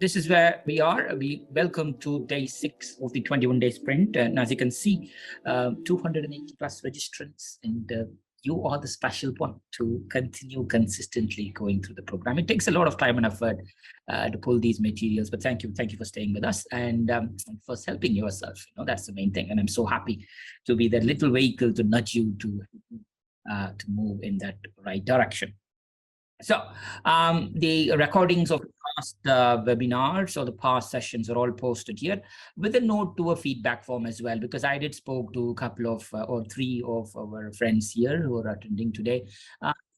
This is where we are. We welcome to day 6 of the 21-day sprint. And as you can see, 280 plus registrants, and you are the special one to continue consistently going through the program. It takes a lot of time and effort to pull these materials, but thank you for staying with us and for helping yourself. That's the main thing. And I'm so happy to be that little vehicle to nudge you to move in that right direction. So the recordings of past webinars or the past sessions are all posted here with a note to a feedback form as well, because I did spoke to a couple of or 3 of our friends here who are attending today.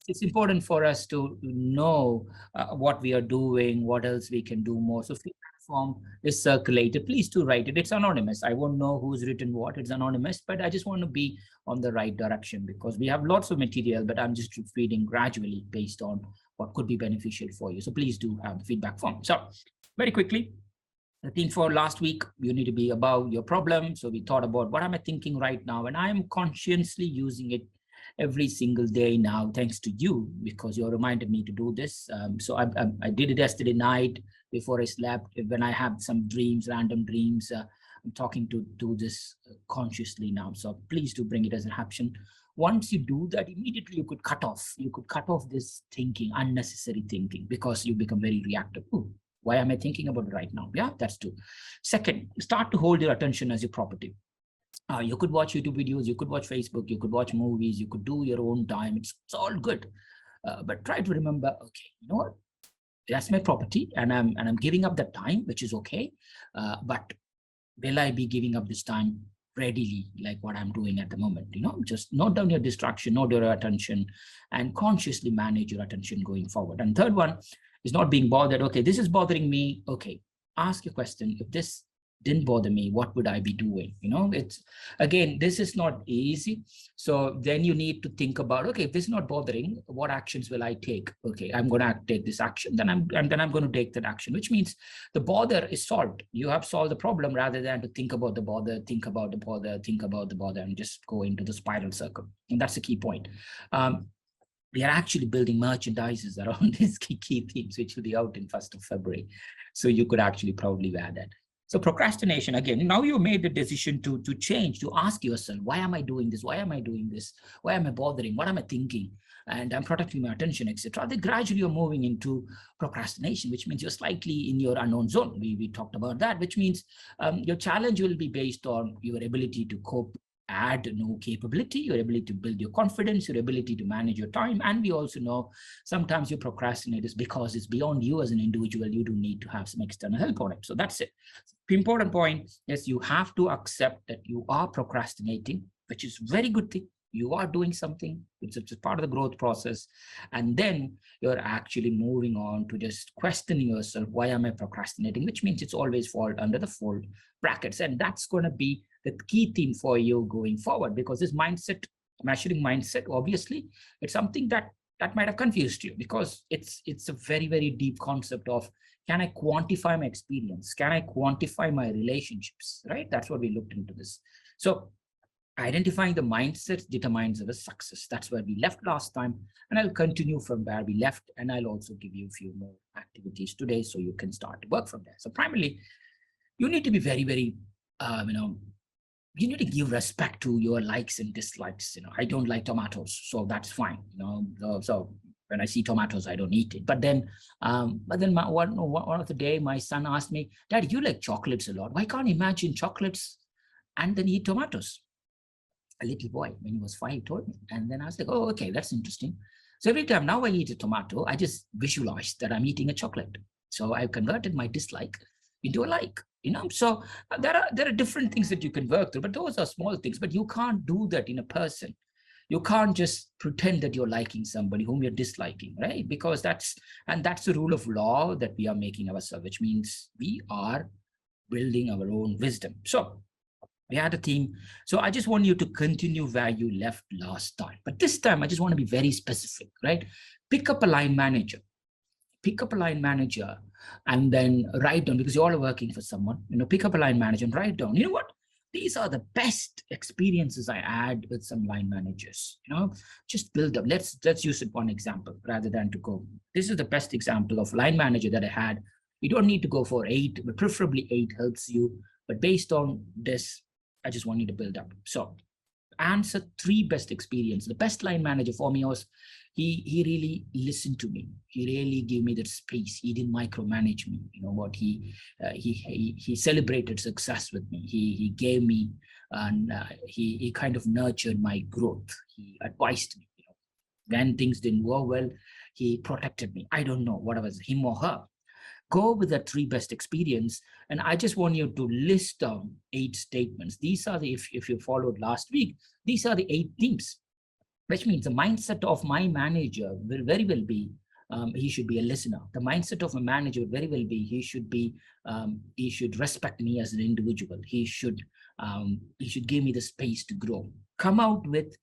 It's important for us to know what we are doing, what else we can do more. So feedback form is circulated. Please do write it. It's anonymous. I won't know who's written what. It's anonymous, but I just want to be on the right direction because we have lots of material, but I'm just feeding gradually based on what could be beneficial for you. So please do have the feedback form. So very quickly, I think for last week, you need to be above your problem. So we thought about what am I thinking right now? And I am consciously using it every single day now, thanks to you, because you reminded me to do this. So I did it yesterday night before I slept. When I have some dreams, random dreams, I'm talking to do this consciously now. So please do bring it as an option. Once you do that, immediately you could cut off this thinking, unnecessary thinking, because you become very reactive. Ooh, why am I thinking about it right now? Yeah, that's 2. Second, start to hold your attention as your property. You could watch YouTube videos, you could watch Facebook, you could watch movies, you could do your own time. It's all good. But try to remember, okay, you know what? That's my property, and I'm giving up that time, which is okay. But will I be giving up this time readily, like what I'm doing at the moment? Just note down your distraction, note your attention, and consciously manage your attention going forward. And third one is not being bothered. Okay, this is bothering me. Okay, ask your question. If this didn't bother me, what would I be doing? It's, again, this is not easy. So then you need to think about, okay, if this is not bothering, what actions will I take? Okay, I'm going to take this action, then I'm going to take that action, which means the bother is solved. You have solved the problem rather than to think about the bother, think about the bother, and just go into the spiral circle. And that's the key point. We are actually building merchandises around these key themes, which will be out in 1st of February. So you could actually proudly wear that. So procrastination, again, now you made the decision to change, to ask yourself, why am I doing this? Why am I doing this? Why am I bothering? What am I thinking? And I'm protecting my attention, etc. Then gradually you're moving into procrastination, which means you're slightly in your unknown zone. We talked about that, which means your challenge will be based on your ability to cope, add new capability, your ability to build your confidence, your ability to manage your time. And we also know sometimes you procrastinate is because it's beyond you as an individual. You do need to have some external help on it. So that's it. The important point is you have to accept that you are procrastinating, which is a very good thing. You are doing something. It's part of the growth process. And then you're actually moving on to just questioning yourself, why am I procrastinating? Which means it's always fall under the 4 brackets. And that's going to be the key theme for you going forward, because this mindset, measuring mindset, obviously, it's something that might have confused you, because it's a very, very deep concept of, can I quantify my experience? Can I quantify my relationships, right? That's what we looked into this. So identifying the mindset determines our success. That's where we left last time. And I'll continue from where we left. And I'll also give you a few more activities today so you can start to work from there. So primarily, you need to be very, very, you need to give respect to your likes and dislikes. I don't like tomatoes, so that's fine. So when I see tomatoes, I don't eat it. But then one of the day, my son asked me, Dad, you like chocolates a lot. Why can't you imagine chocolates and then eat tomatoes? A little boy, when he was 5, told me. And then I was like, oh, okay, that's interesting. So every time now I eat a tomato, I just visualize that I'm eating a chocolate. So I've converted my dislike into a like. So there are different things that you can work through, but those are small things. But you can't do that in a person. You can't just pretend that you're liking somebody whom you're disliking, right? Because that's the rule of law that we are making ourselves, which means we are building our own wisdom. So we had a theme. So I just want you to continue where you left last time. But this time, I just want to be very specific, right? Pick up a line manager. And then write down, because you're all working for someone, pick up a line manager and write down, you know what? These are the best experiences I had with some line managers, just build up. Let's use it one example rather than to go. This is the best example of line manager that I had You don't need to go for 8, but preferably 8 helps you. But based on this, I just want you to build up. So answer 3 best experience. The best line manager for me was he really listened to me. He really gave me that space. He didn't micromanage me. You know what? He celebrated success with me. He gave me, and he kind of nurtured my growth. He advised me. You know, when things didn't go well, he protected me. I don't know what was him or her. Go with the 3 best experience, and I just want you to list down 8 statements. These are the, if you followed last week, these are the 8 themes, which means the mindset of my manager will very well be, he should be a listener. The mindset of a manager will very well be, he should respect me as an individual. He should give me the space to grow. Come out with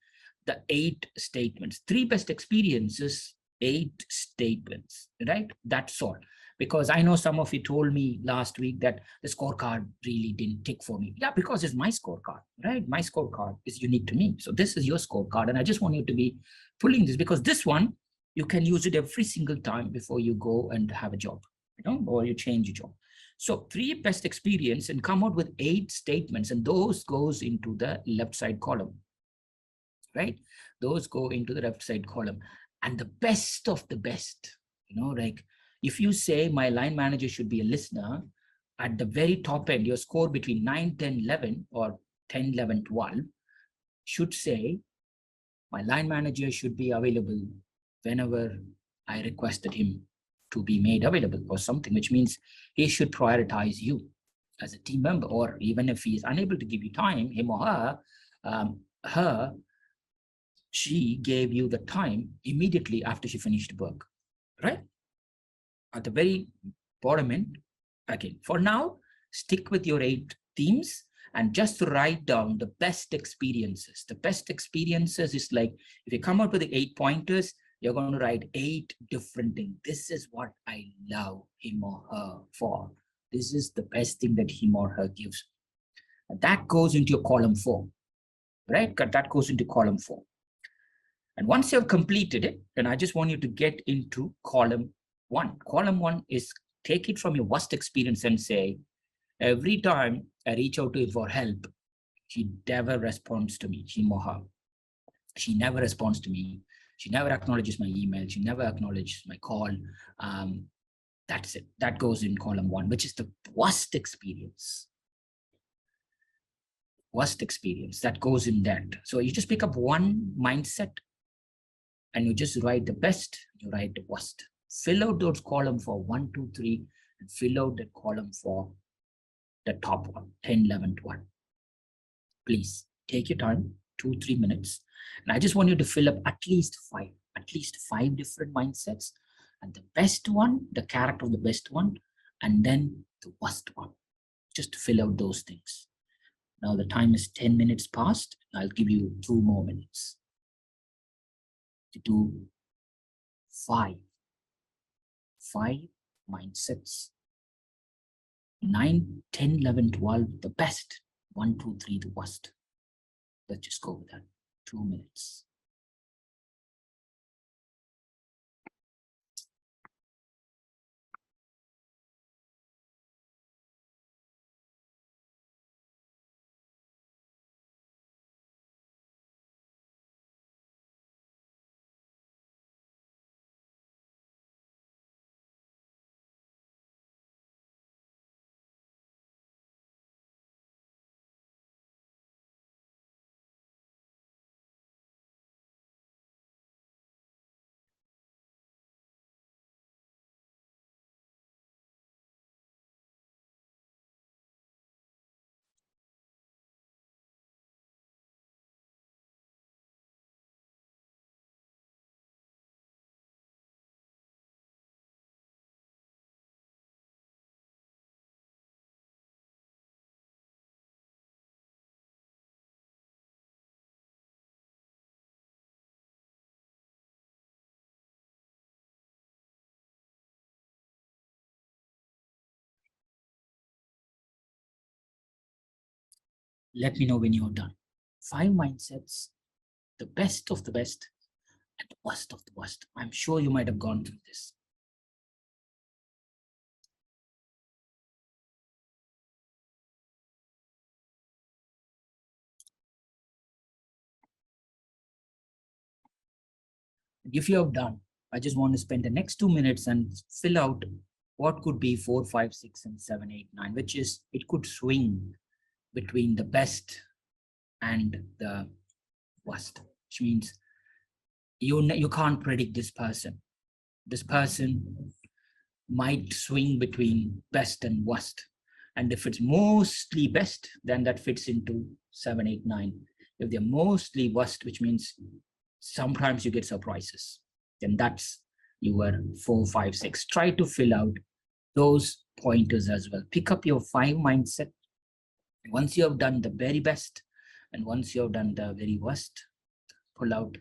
the 8 statements. 3 best experiences, 8 statements, right? That's all. Because I know some of you told me last week that the scorecard really didn't tick for me. Yeah, because it's my scorecard, right? My scorecard is unique to me. So this is your scorecard. And I just want you to be pulling this, because this one, you can use it every single time before you go and have a job, you know, or you change your job. So 3 best experience, and come out with 8 statements, and those goes into the left side column, right? Those go into the left side column. And the best of the best, you know, like if you say my line manager should be a listener, at the very top end, your score between 9, 10, 11, or 10, 11, 12 should say my line manager should be available whenever I requested him to be made available or something, which means he should prioritize you as a team member. Or even if he is unable to give you time, him or her, she gave you the time immediately after she finished work, right? At the very bottom end, again, for now, stick with your 8 themes and just write down the best experiences. The best experiences is like, if you come up with the 8 pointers, you're going to write 8 different things. This is what I love him or her for. This is the best thing that him or her gives. And that goes into your column 4, right? That goes into column 4. And once you've completed it, then I just want you to get into column 1. Column 1 is take it from your worst experience and say, every time I reach out to her for help, she never responds to me, him or her. She never responds to me. She never acknowledges my email. She never acknowledges my call. That's it. That goes in column 1, which is the worst experience. Worst experience, that goes in that. So you just pick up one mindset and you just write the best, you write the worst. Fill out those columns for 1, 2, 3, and fill out the column for the top one, 10, 11, 12. Please take your time, 2, 3 minutes. And I just want you to fill up at least 5 different mindsets. And the best one, the character of the best one, and then the worst one. Just fill out those things. Now the time is 10 minutes past. I'll give you 2 more minutes to do 5 mindsets. 9, 10, 11, 12, the best. 1, 2, 3, the worst. Let's just go with that. 2 minutes. Let me know when you're done. 5 mindsets, the best of the best, and the worst of the worst. I'm sure you might have gone through this. If you have done, I just want to spend the next 2 minutes and fill out what could be 4, 5, 6, and 7, 8, 9, which is it could swing between the best and the worst, which means you can't predict this person. This person might swing between best and worst. And if it's mostly best, then that fits into 7, 8, 9. If they're mostly worst, which means sometimes you get surprises, then that's your 4, 5, 6. Try to fill out those pointers as well. Pick up your 5 mindset. Once you have done the very best, and once you have done the very worst, pull out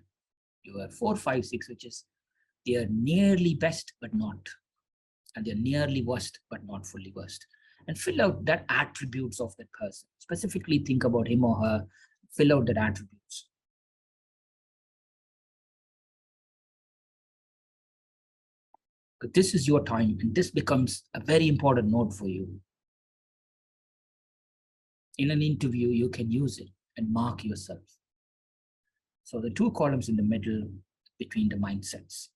your 4, 5, 6, which is they are nearly best but not, and they're nearly worst but not fully worst. And fill out that attributes of that person. Specifically think about him or her, fill out that attributes. But this is your time, and this becomes a very important note for you. In an interview, you can use it and mark yourself. So the 2 columns in the middle between the mindsets.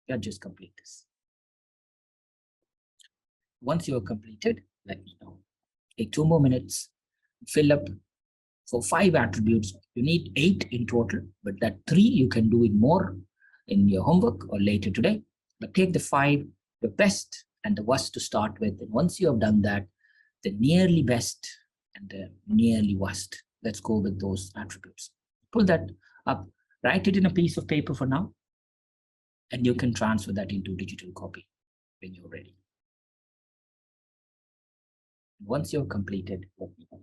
Yeah, just complete this. Once you are completed, let me know. Take 2 more minutes, fill up for 5 attributes. You need 8 in total, but that 3 you can do it more in your homework or later today. But take the 5, the best and the worst to start with. And once you have done that, the nearly best and the nearly worst. Let's go with those attributes. Pull that up, write it in a piece of paper for now, and you can transfer that into digital copy when you're ready. Once you're completed, let me know.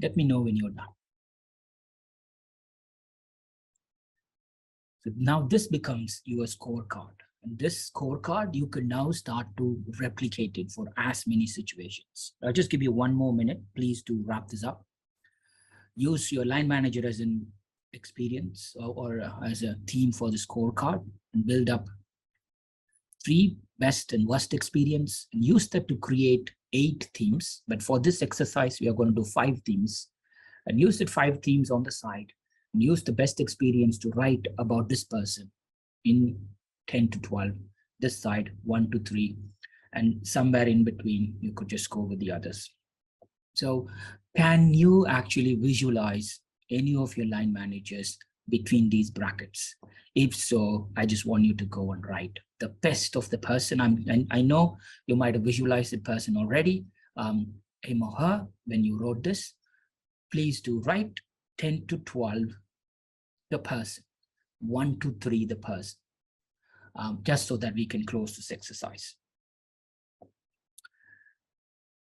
Let me know when you're done. So now this becomes your scorecard. And this scorecard, you can now start to replicate it for as many situations. I'll just give you 1 more minute, please, to wrap this up. Use your line manager as an experience or as a theme for the scorecard, and build up 3 best and worst experience, and use that to create 8 themes. But for this exercise, we are going to do 5 themes, and use the 5 themes on the side, and use the best experience to write about this person in 10 to 12, this side 1 to 3, and somewhere in between, you could just go with the others. So can you actually visualize any of your line managers between these brackets? If so, I just want you to go and write the best of the person. And I know you might have visualized the person already, him or her, when you wrote this. Please do write 10 to 12 the person, 1 to 3 the person, just so that we can close this exercise.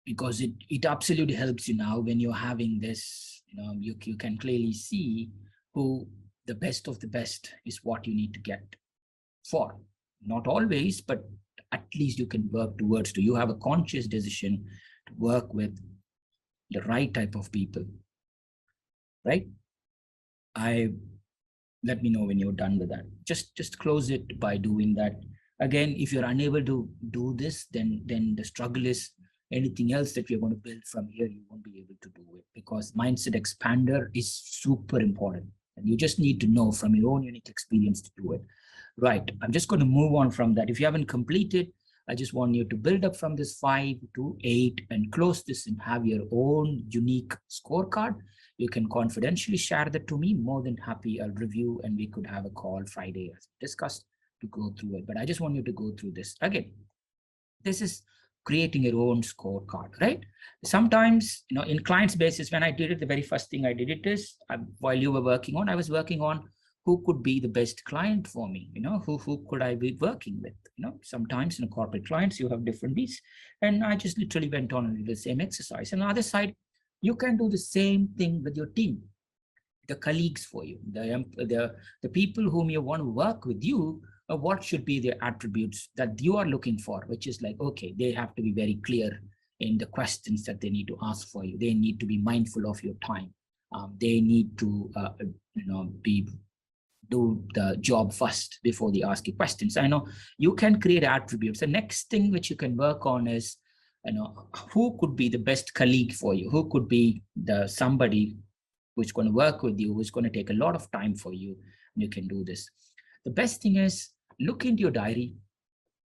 Because it absolutely helps you now when you're having this, you can clearly see who the best of the best is what you need to get for. Not always, but at least you can work towards to. You have a conscious decision to work with the right type of people, right? Let me know when you're done with that. Just close it by doing that. Again, if you're unable to do this, then the struggle is anything else that you're going to build from here, you won't be able to do it, because mindset expander is super important. And you just need to know from your own unique experience to do it. Right, I'm just going to move on from that. If you haven't completed, I just want you to build up from this 5 to 8 and close this and have your own unique scorecard. You can confidentially share that to me. More than happy, I'll review and we could have a call Friday as discussed to go through it. But I just want you to go through this. Again, this is creating your own scorecard, right? Sometimes, in clients basis, when I did it, the very first thing I did it is, while you were working on, I was working on who could be the best client for me, who could I be working with? Sometimes in corporate clients, you have different needs. And I just literally went on and did the same exercise. And on the other side, you can do the same thing with your team, the colleagues for you, the people whom you want to work with you. What should be the attributes that you are looking for, which is like, okay, they have to be very clear in the questions that they need to ask for you. They need to be mindful of your time. They need to, do the job first before they ask you questions. I know you can create attributes. The next thing which you can work on is, who could be the best colleague for you? Who could be somebody who's going to work with you, who's going to take a lot of time for you? And you can do this. The best thing is, look into your diary,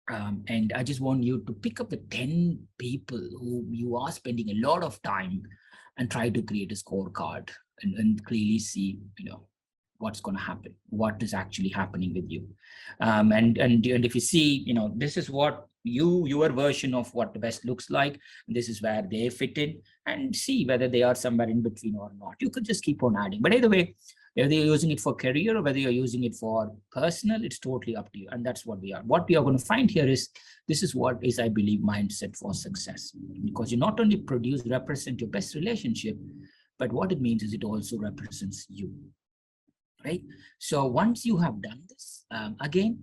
and I just want you to pick up the 10 people who you are spending a lot of time and try to create a scorecard and clearly see, what's going to happen, what is actually happening with you. And if you see, this is what your version of what the best looks like, this is where they fit in, and see whether they are somewhere in between or not. You could just keep on adding. But either way, whether you're using it for career or whether you're using it for personal, it's totally up to you. And that's what we are. What we are going to find here is, this is what is, I believe, mindset for success. Because you not only represent your best relationship, but what it means is it also represents you, right? So once you have done this, again,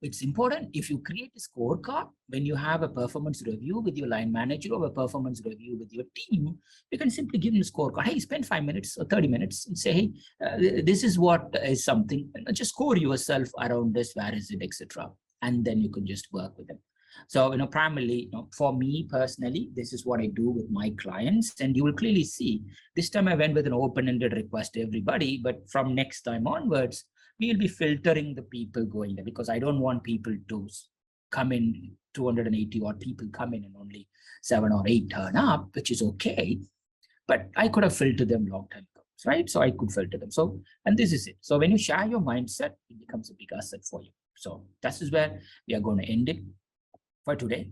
it's important, if you create a scorecard, when you have a performance review with your line manager or a performance review with your team, you can simply give them a scorecard. Hey, spend 5 minutes or 30 minutes and say, hey, this is what is something, and just score yourself around this, where is it, etc. And then you can just work with them. So, primarily, for me personally, this is what I do with my clients. And you will clearly see, this time I went with an open-ended request to everybody, but from next time onwards, we'll be filtering the people going there, because I don't want people to come in, 280 odd people come in and only 7 or 8 turn up, which is okay. But I could have filtered them long time ago, right? So I could filter them. So, and this is it. So when you share your mindset, it becomes a big asset for you. So that is where we are going to end it for today.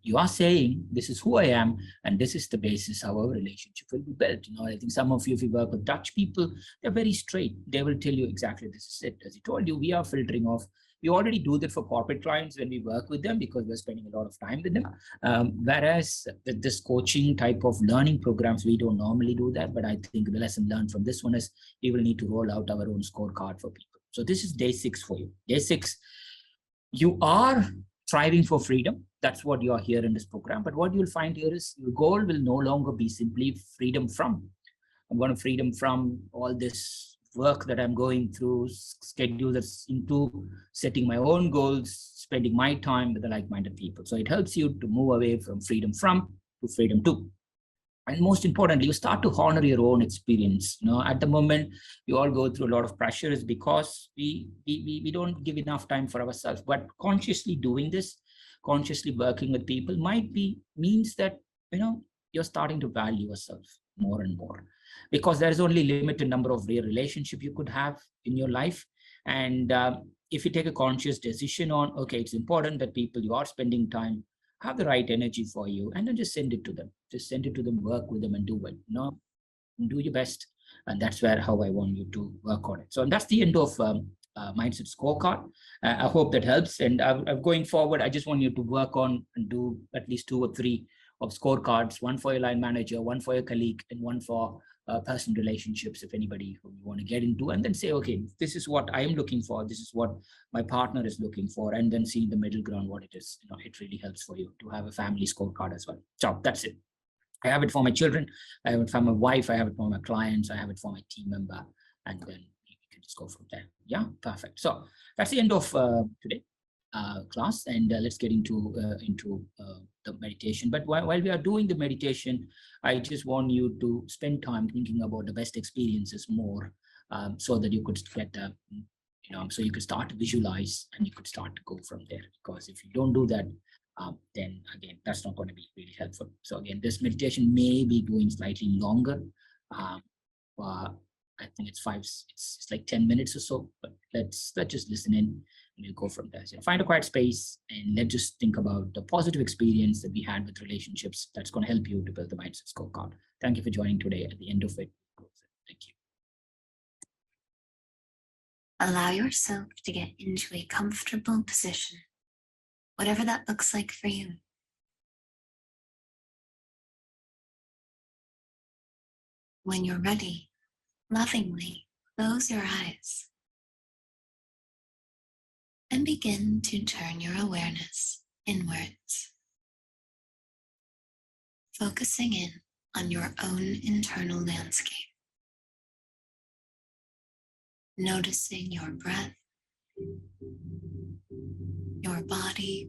You are saying, this is who I am, and this is the basis how our relationship will be built. I think some of you, if you work with Dutch people, they're very straight. They will tell you exactly this is it. As I told you, we are filtering off. We already do that for corporate clients when we work with them, because we're spending a lot of time with them. Whereas with this coaching type of learning programs, we don't normally do that. But I think the lesson learned from this one is, we will need to roll out our own scorecard for people. So this is day 6 for you. Day 6, you are striving for freedom. That's what you are here in this program. But what you'll find here is, your goal will no longer be simply freedom from. I'm going to freedom from all this work that I'm going through, schedule that's into setting my own goals, spending my time with the like-minded people. So it helps you to move away from freedom from to freedom to. And most importantly, you start to honor your own experience. At the moment, you all go through a lot of pressures because we don't give enough time for ourselves. But consciously doing this, consciously working with people means that, you're starting to value yourself more and more. because there is only limited number of real relationship you could have in your life. And if you take a conscious decision on, okay, it's important that people you are spending time have the right energy for you, and then just send it to them. Just send it to them, work with them, and do it. Do your best. And that's where how I want you to work on it. So that's the end of mindset scorecard. I hope that helps. And going forward, I just want you to work on and do at least 2 or 3 of scorecards, one for your line manager, one for your colleague, and one for personal relationships, if anybody who you want to get into, and then say, okay, this is what I am looking for, this is what my partner is looking for, and then see the middle ground what it is. It really helps for you to have a family scorecard as well. So that's it. I have it for my children, I have it for my wife, I have it for my clients, I have it for my team member, and then we can just go from there. Yeah, perfect. So that's the end of today class, and let's get into the meditation. But while we are doing the meditation, I just want you to spend time thinking about the best experiences more, so that you could get so you could start to visualize and you could start to go from there. Because if you don't do that, then again, that's not going to be really helpful. So again, this meditation may be going slightly longer. I think it's like 10 minutes or so, but let's just listen in and we'll go from there. So find a quiet space and let's just think about the positive experience that we had with relationships. That's going to help you to build the mindset scorecard. Thank you for joining today. At the end of it, thank you. Allow yourself to get into a comfortable position, whatever that looks like for you. When you're ready, lovingly close your eyes and begin to turn your awareness inwards, focusing in on your own internal landscape, noticing your breath, your body,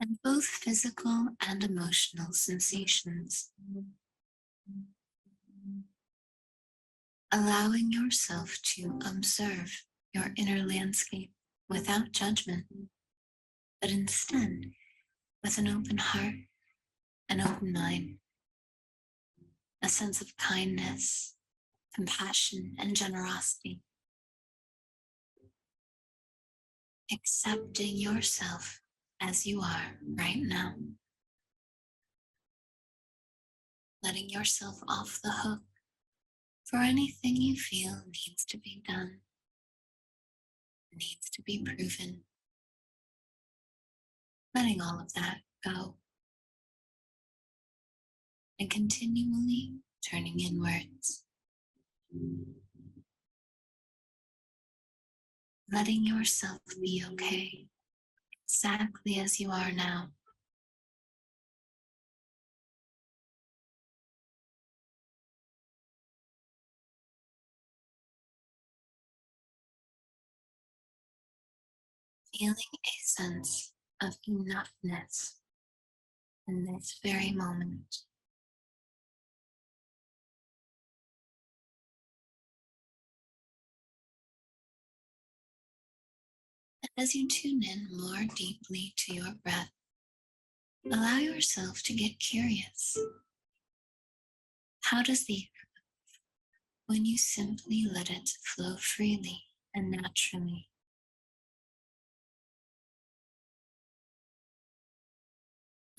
and both physical and emotional sensations. Allowing yourself to observe your inner landscape without judgment, but instead with an open heart, an open mind, a sense of kindness, compassion, and generosity. Accepting yourself as you are right now. Letting yourself off the hook for anything you feel needs to be done, needs to be proven. Letting all of that go. And continually turning inwards. Letting yourself be okay, exactly as you are now. Feeling a sense of enoughness in this very moment. And as you tune in more deeply to your breath, allow yourself to get curious. How does the air move when you simply let it flow freely and naturally?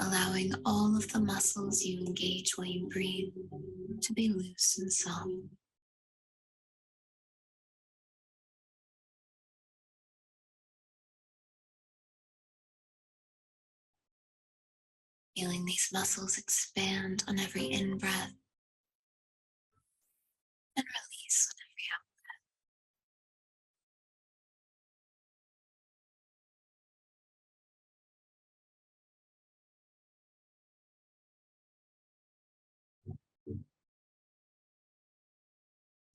Allowing all of the muscles you engage while you breathe to be loose and soft. Feeling these muscles expand on every in-breath and release on every out.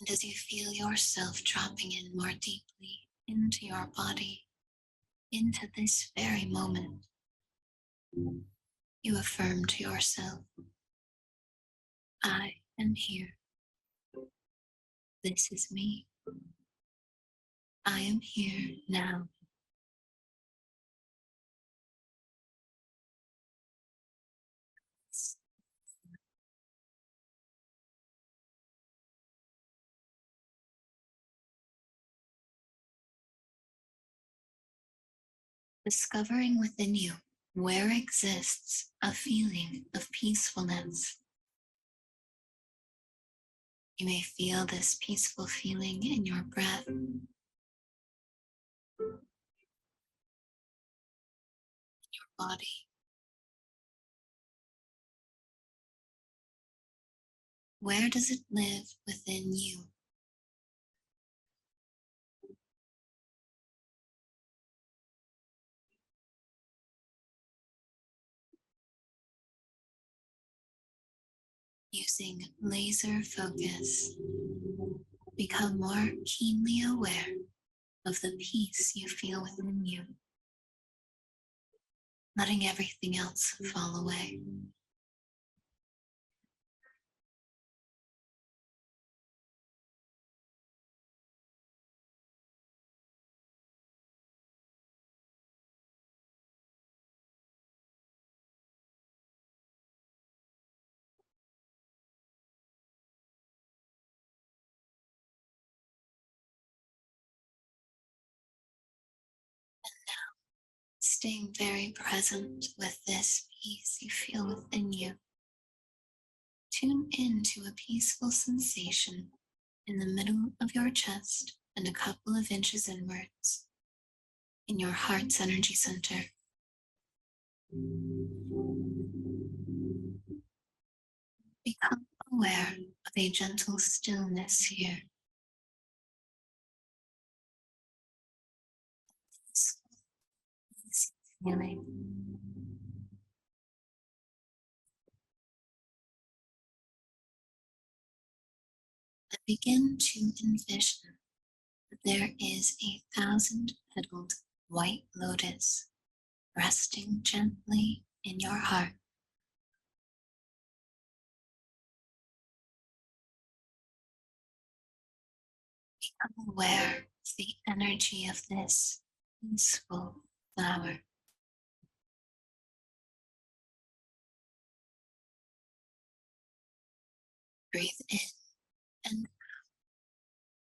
And as you feel yourself dropping in more deeply into your body, into this very moment, you affirm to yourself, I am here. This is me. I am here now. discovering within you where exists a feeling of peacefulness. You may feel this peaceful feeling in your breath, body. Where does it live within you? Using laser focus, become more keenly aware of the peace you feel within you, letting everything else fall away. Staying very present with this peace you feel within you. Tune into a peaceful sensation in the middle of your chest and a couple of inches inwards in your heart's energy center. Become aware of a gentle stillness here. This feeling. And begin to envision that there is 1,000-petaled white lotus resting gently in your heart. Become aware of the energy of this peaceful flower. Breathe in and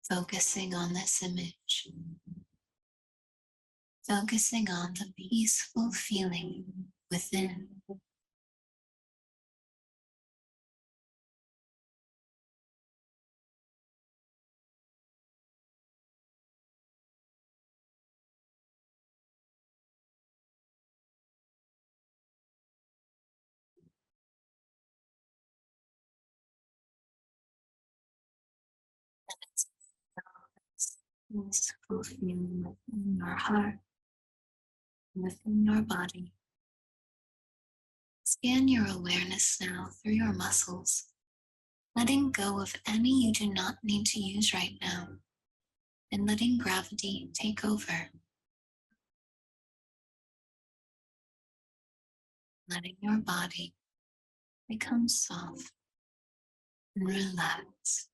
focusing on this image, focusing on the peaceful feeling within. Peaceful feeling within your heart, within your body. Scan your awareness now through your muscles, letting go of any you do not need to use right now, and letting gravity take over. Letting your body become soft and relaxed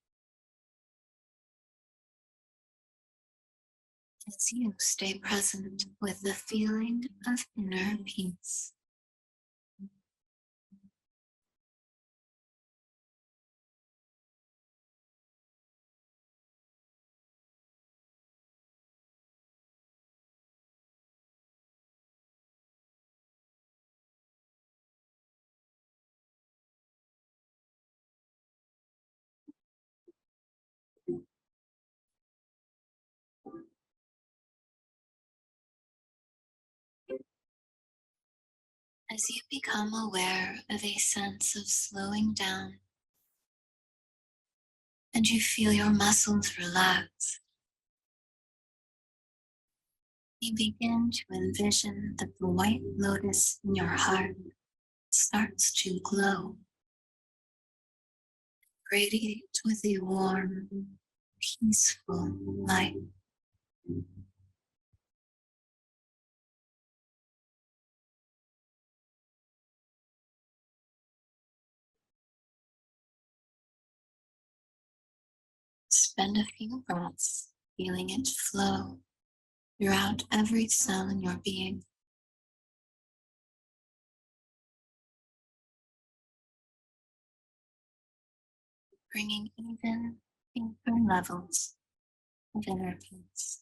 as you stay present with the feeling of inner peace. As you become aware of a sense of slowing down and you feel your muscles relax, you begin to envision that the white lotus in your heart starts to glow, radiate with a warm, peaceful light. Spend a few breaths feeling it flow throughout every cell in your being. Bringing even deeper levels of inner peace.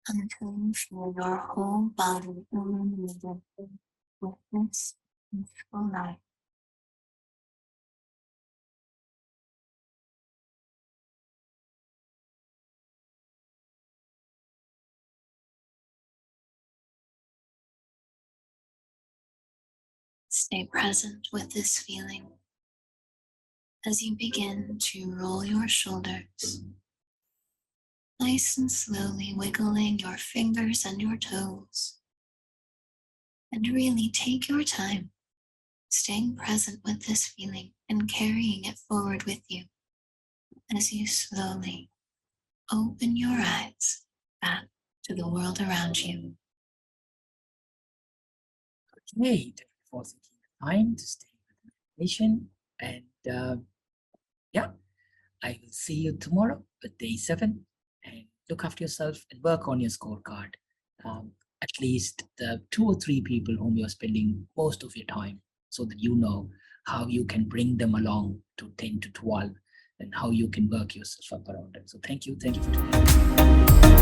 until you feel your whole body illuminated with this peaceful light. Stay present with this feeling as you begin to roll your shoulders, nice and slowly wiggling your fingers and your toes. And really take your time, staying present with this feeling and carrying it forward with you as you slowly open your eyes back to the world around you. Okay, thank you for taking the time to stay with the meditation. And yeah, I will see you tomorrow with day 7. And look after yourself and work on your scorecard. At least the 2 or 3 people whom you're spending most of your time, so that you know how you can bring them along to 10 to 12 and how you can work yourself up around it. So thank you. Thank you for today.